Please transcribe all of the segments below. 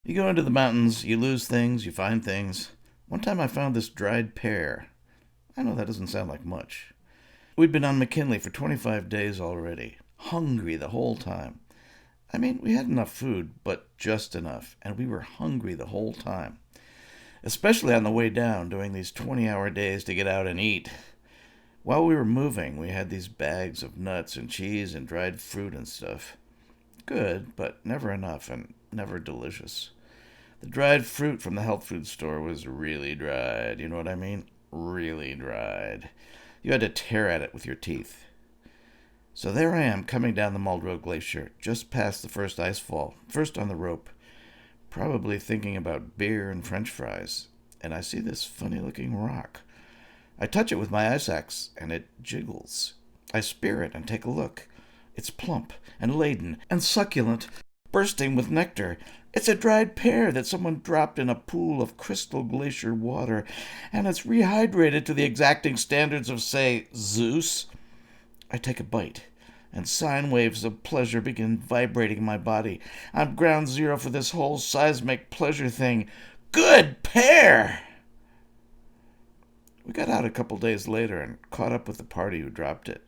You go into the mountains, you lose things, you find things. One time I found this dried pear. I know that doesn't sound like much. We'd been on McKinley for 25 days already, hungry the whole time. I mean, we had enough food, but just enough, and we were hungry the whole time. Especially on the way down, doing these 20-hour days to get out and eat. While we were moving, we had these bags of nuts and cheese and dried fruit and stuff. Good, but never enough and never delicious. The dried fruit from the health food store was really dried. You know what I mean? Really dried. You had to tear at it with your teeth. So there I am, coming down the Muldrow Glacier, just past the first ice fall, first on the rope, probably thinking about beer and french fries, and I see this funny-looking rock. I touch it with my ice axe, and it jiggles. I spear it and take a look. It's plump and laden and succulent, bursting with nectar. It's a dried pear that someone dropped in a pool of crystal glacier water, and it's rehydrated to the exacting standards of, say, Zeus. I take a bite, and sine waves of pleasure begin vibrating my body. I'm ground zero for this whole seismic pleasure thing. Good pear! We got out a couple days later and caught up with the party who dropped it.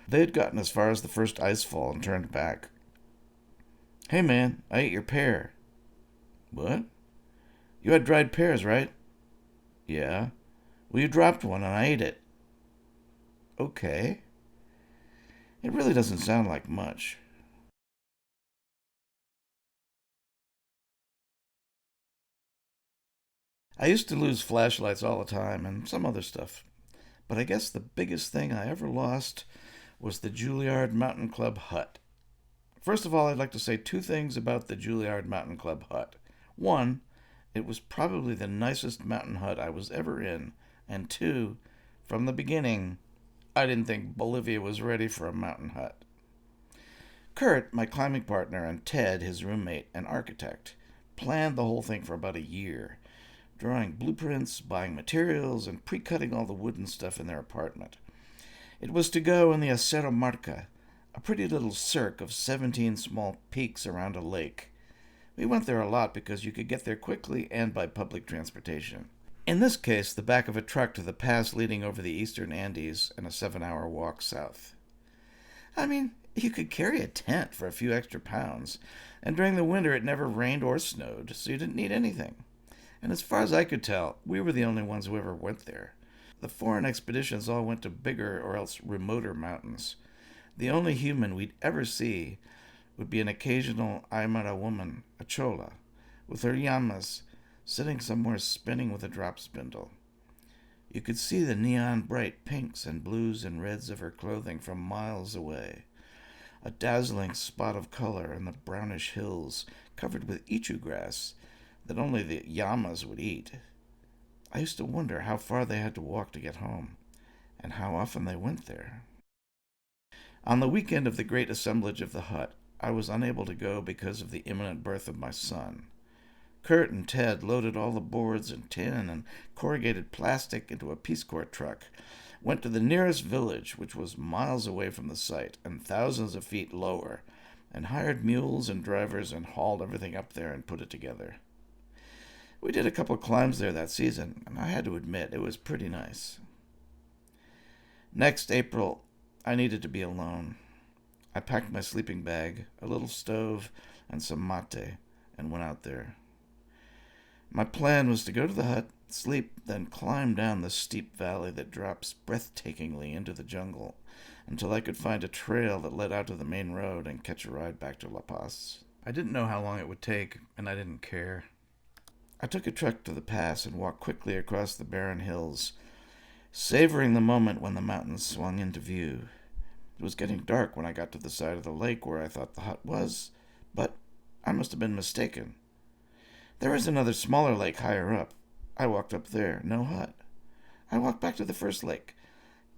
They had gotten as far as the first ice fall and turned back. Hey man, I ate your pear. What? You had dried pears, right? Yeah. Well, you dropped one and I ate it. Okay. It really doesn't sound like much. I used to lose flashlights all the time and some other stuff. But I guess the biggest thing I ever lost was the Juilliard Mountain Club hut. First of all, I'd like to say two things about the Juilliard Mountain Club hut. One, it was probably the nicest mountain hut I was ever in. And two, from the beginning, I didn't think Bolivia was ready for a mountain hut. Kurt, my climbing partner, and Ted, his roommate and architect, planned the whole thing for about a year, drawing blueprints, buying materials, and pre-cutting all the wooden stuff in their apartment. It was to go in the Acero Marca, a pretty little cirque of 17 small peaks around a lake. We went there a lot because you could get there quickly and by public transportation. In this case, the back of a truck to the pass leading over the eastern Andes and a 7-hour walk south. I mean, you could carry a tent for a few extra pounds, and during the winter it never rained or snowed, so you didn't need anything. And as far as I could tell, we were the only ones who ever went there. The foreign expeditions all went to bigger or else remoter mountains. The only human we'd ever see would be an occasional Aymara woman, a chola, with her llamas, sitting somewhere spinning with a drop spindle. You could see the neon bright pinks and blues and reds of her clothing from miles away. A dazzling spot of color in the brownish hills covered with ichu grass that only the llamas would eat. I used to wonder how far they had to walk to get home, and how often they went there. On the weekend of the great assemblage of the hut, I was unable to go because of the imminent birth of my son. Kurt and Ted loaded all the boards and tin and corrugated plastic into a Peace Corps truck, went to the nearest village, which was miles away from the site and thousands of feet lower, and hired mules and drivers and hauled everything up there and put it together. We did a couple of climbs there that season, and I had to admit it was pretty nice. Next April, I needed to be alone. I packed my sleeping bag, a little stove, and some mate, and went out there. My plan was to go to the hut, sleep, then climb down the steep valley that drops breathtakingly into the jungle until I could find a trail that led out to the main road and catch a ride back to La Paz. I didn't know how long it would take, and I didn't care. I took a truck to the pass and walked quickly across the barren hills, savoring the moment when the mountains swung into view. It was getting dark when I got to the side of the lake where I thought the hut was, but I must have been mistaken. There is another smaller lake higher up. I walked up there. No hut. I walked back to the first lake.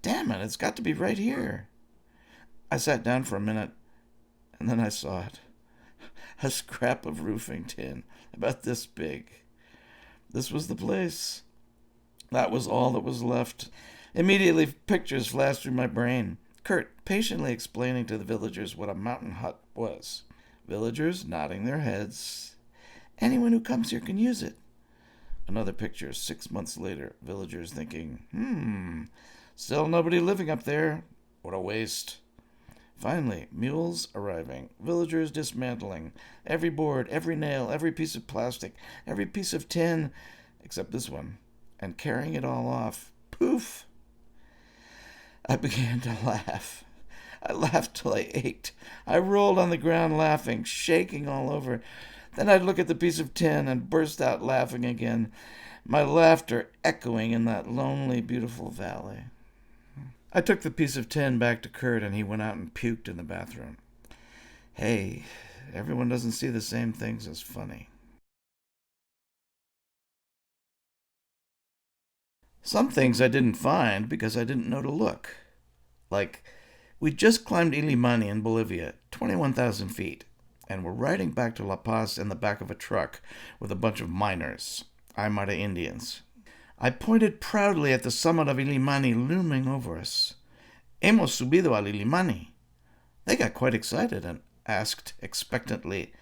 Damn it, it's got to be right here. I sat down for a minute, and then I saw it. A scrap of roofing tin, about this big. This was the place. That was all that was left. Immediately, pictures flashed through my brain. Kurt patiently explaining to the villagers what a mountain hut was. Villagers nodding their heads. Anyone who comes here can use it. Another picture 6 months later. Villagers thinking, still nobody living up there. What a waste. Finally, mules arriving, villagers dismantling, every board, every nail, every piece of plastic, every piece of tin, except this one, and carrying it all off. Poof! I began to laugh. I laughed till I ached. I rolled on the ground laughing, shaking all over. Then I'd look at the piece of tin and burst out laughing again, my laughter echoing in that lonely, beautiful valley. I took the piece of tin back to Kurt, and he went out and puked in the bathroom. Hey, everyone doesn't see the same things as funny. Some things I didn't find because I didn't know to look. Like, we just climbed Illimani in Bolivia, 21,000 feet, and we're riding back to La Paz in the back of a truck with a bunch of miners, Aymara Indians. I pointed proudly at the summit of Illimani looming over us. Hemos subido al Illimani. They got quite excited and asked expectantly,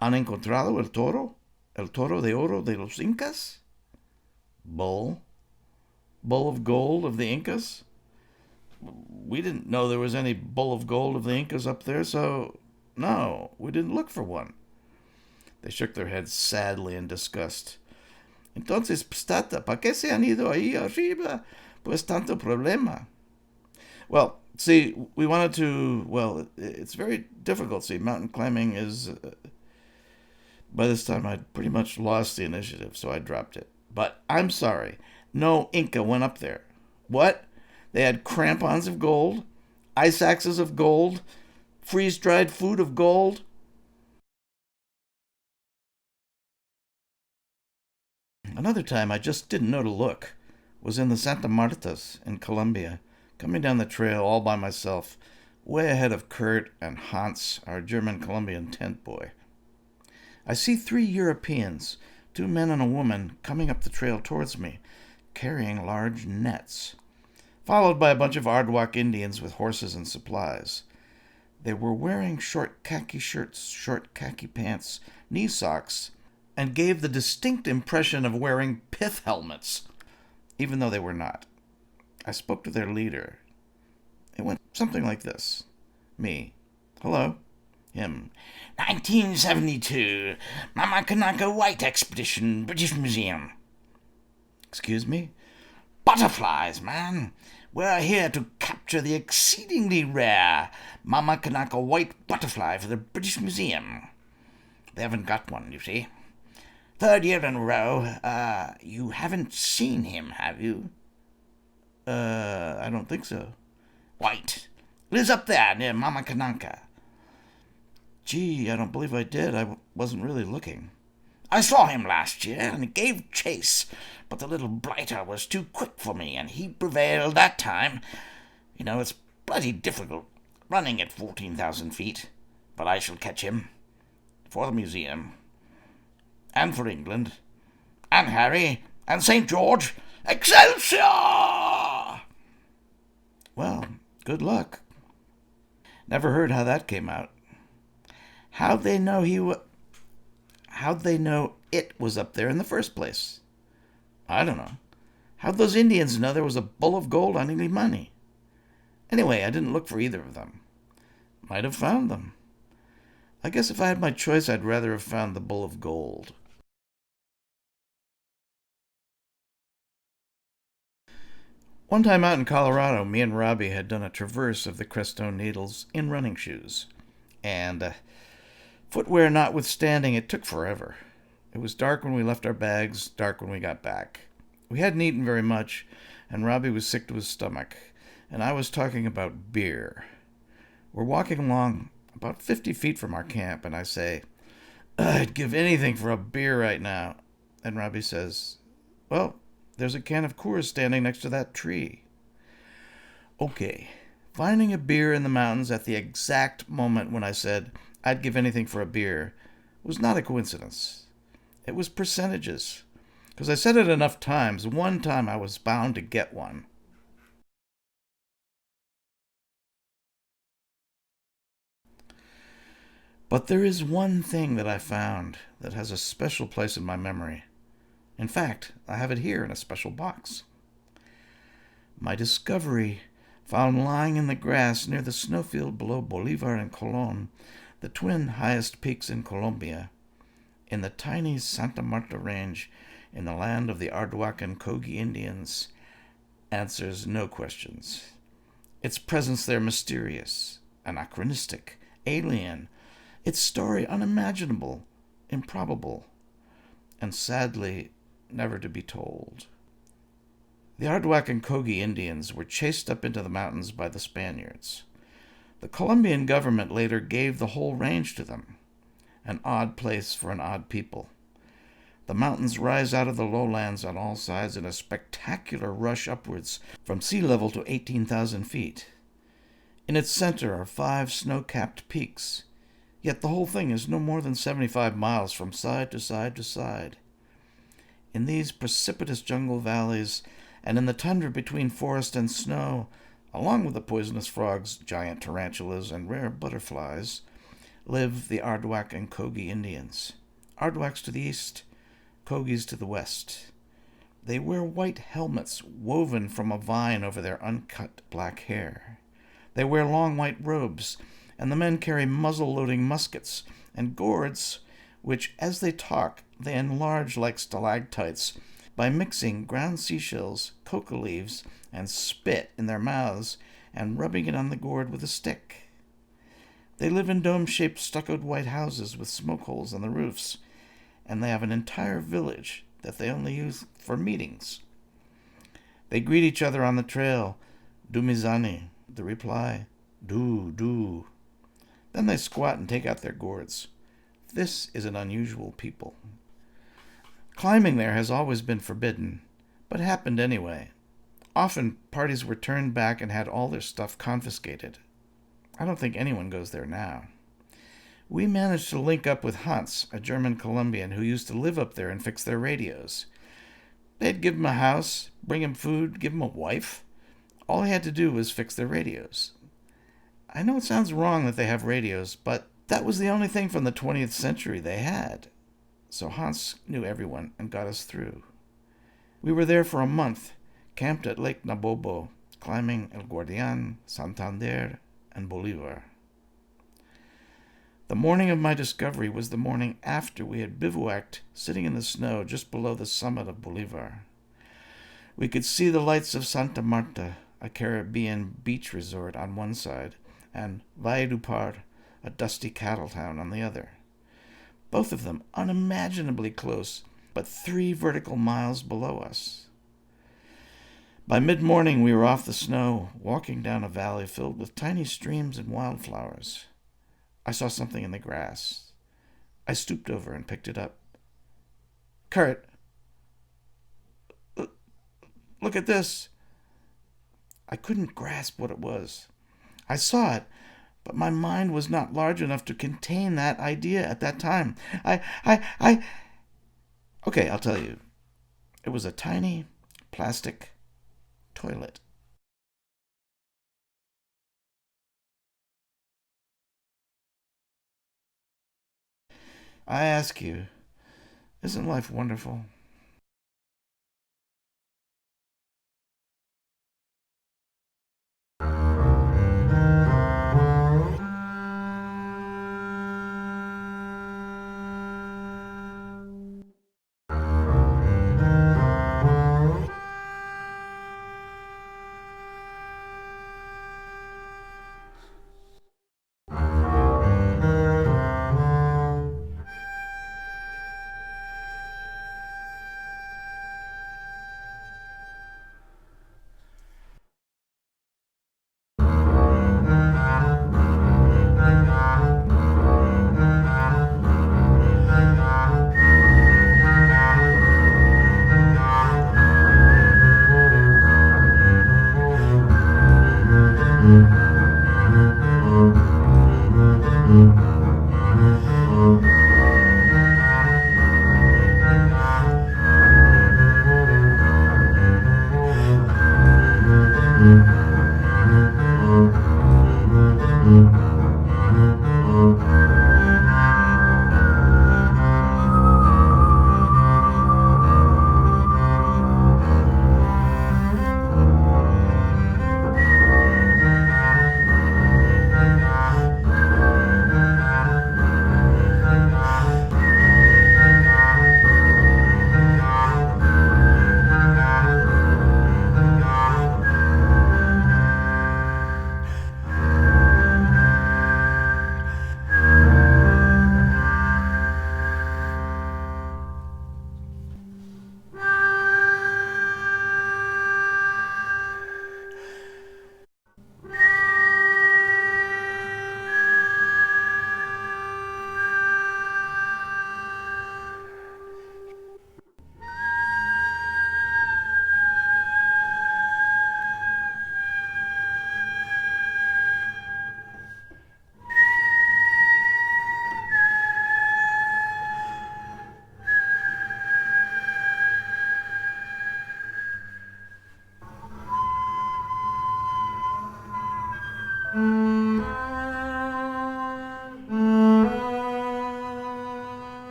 ¿Han encontrado el toro? ¿El toro de oro de los Incas? Bull? Bull of gold of the Incas? We didn't know there was any bull of gold of the Incas up there, so no, we didn't look for one. They shook their heads sadly in disgust. Entonces, Pstata, ¿para qué se han ido ahí arriba? Pues tanto problema. Well, see, we wanted to, it's very difficult. See, mountain climbing is, by this time I'd pretty much lost the initiative, so I dropped it. But I'm sorry, no Inca went up there. What? They had crampons of gold, ice axes of gold, freeze-dried food of gold. Another time I just didn't know to look was in the Santa Martas in Colombia, coming down the trail all by myself, way ahead of Kurt and Hans, our German-Colombian tent boy. I see 3 Europeans, 2 men and a woman, coming up the trail towards me, carrying large nets, followed by a bunch of Arawak Indians with horses and supplies. They were wearing short khaki shirts, short khaki pants, knee socks, and gave the distinct impression of wearing pith helmets, even though they were not. I spoke to their leader. It went something like this. Me. Hello. Him. 1972. Mama Kanaka White Expedition, British Museum. Excuse me? Butterflies, man. We're here to capture the exceedingly rare Mama Kanaka white butterfly for the British Museum. They haven't got one, you see. 3rd year in a row. You haven't seen him, have you? I don't think so. White. Lives up there near Mama Kanaka. Gee, I don't believe I did. I wasn't really looking. I saw him last year and gave chase, but the little blighter was too quick for me, and he prevailed that time. You know, it's bloody difficult running at 14,000 feet, but I shall catch him. For the museum. And for England. And Harry. And St. George. Excelsior! Well, good luck. Never heard how that came out. How'd they know it was up there in the first place? I don't know. How'd those Indians know there was a bull of gold on Illimani? Anyway, I didn't look for either of them. Might have found them. I guess if I had my choice, I'd rather have found the bull of gold. One time out in Colorado, me and Robbie had done a traverse of the Crestone Needles in running shoes. And footwear notwithstanding, it took forever. It was dark when we left our bags, dark when we got back. We hadn't eaten very much, and Robbie was sick to his stomach, and I was talking about beer. We're walking along about 50 feet from our camp, and I say, I'd give anything for a beer right now. And Robbie says, well, there's a can of Coors standing next to that tree. Okay, finding a beer in the mountains at the exact moment when I said I'd give anything for a beer was not a coincidence. It was percentages. Because I said it enough times, one time I was bound to get one. But there is one thing that I found that has a special place in my memory. In fact, I have it here in a special box. My discovery, found lying in the grass near the snowfield below Bolivar and Colon, the twin highest peaks in Colombia, in the tiny Santa Marta Range in the land of the Arduac and Kogi Indians, answers no questions. Its presence there mysterious, anachronistic, alien, its story unimaginable, improbable, and sadly never to be told. The Arduac and Kogi Indians were chased up into the mountains by the Spaniards. The Colombian government later gave the whole range to them, an odd place for an odd people. The mountains rise out of the lowlands on all sides in a spectacular rush upwards from sea level to 18,000 feet. In its center are 5 snow-capped peaks, yet the whole thing is no more than 75 miles from side to side to side. In these precipitous jungle valleys, and in the tundra between forest and snow, along with the poisonous frogs, giant tarantulas, and rare butterflies, live the Arduac and Kogi Indians. Arduacs to the east, Kogis to the west. They wear white helmets woven from a vine over their uncut black hair. They wear long white robes, and the men carry muzzle-loading muskets and gourds, which, as they talk, they enlarge like stalactites by mixing ground seashells, coca leaves, and spit in their mouths and rubbing it on the gourd with a stick. They live in dome-shaped stuccoed white houses with smoke holes on the roofs, and they have an entire village that they only use for meetings. They greet each other on the trail, "Dumizani," the reply, "Du." Then they squat and take out their gourds. This is an unusual people. Climbing there has always been forbidden, but happened anyway. Often parties were turned back and had all their stuff confiscated. I don't think anyone goes there now. We managed to link up with Hans, a German Colombian who used to live up there and fix their radios. They'd give him a house, bring him food, give him a wife. All he had to do was fix their radios. I know it sounds wrong that they have radios, but that was the only thing from the 20th century they had. So Hans knew everyone and got us through. We were there for a month, camped at Lake Nabobo, climbing El Guardian, Santander, and Bolivar. The morning of my discovery was the morning after we had bivouacked, sitting in the snow just below the summit of Bolivar. We could see the lights of Santa Marta, a Caribbean beach resort, on one side, and Valledupar, a dusty cattle town, on the other. Both of them unimaginably close, but 3 vertical miles below us. By mid-morning we were off the snow, walking down a valley filled with tiny streams and wildflowers. I saw something in the grass. I stooped over and picked it up. "Kurt, look at this." I couldn't grasp what it was. I saw it, but my mind was not large enough to contain that idea at that time. Okay, I'll tell you. It was a tiny plastic toilet. I ask you, isn't life wonderful?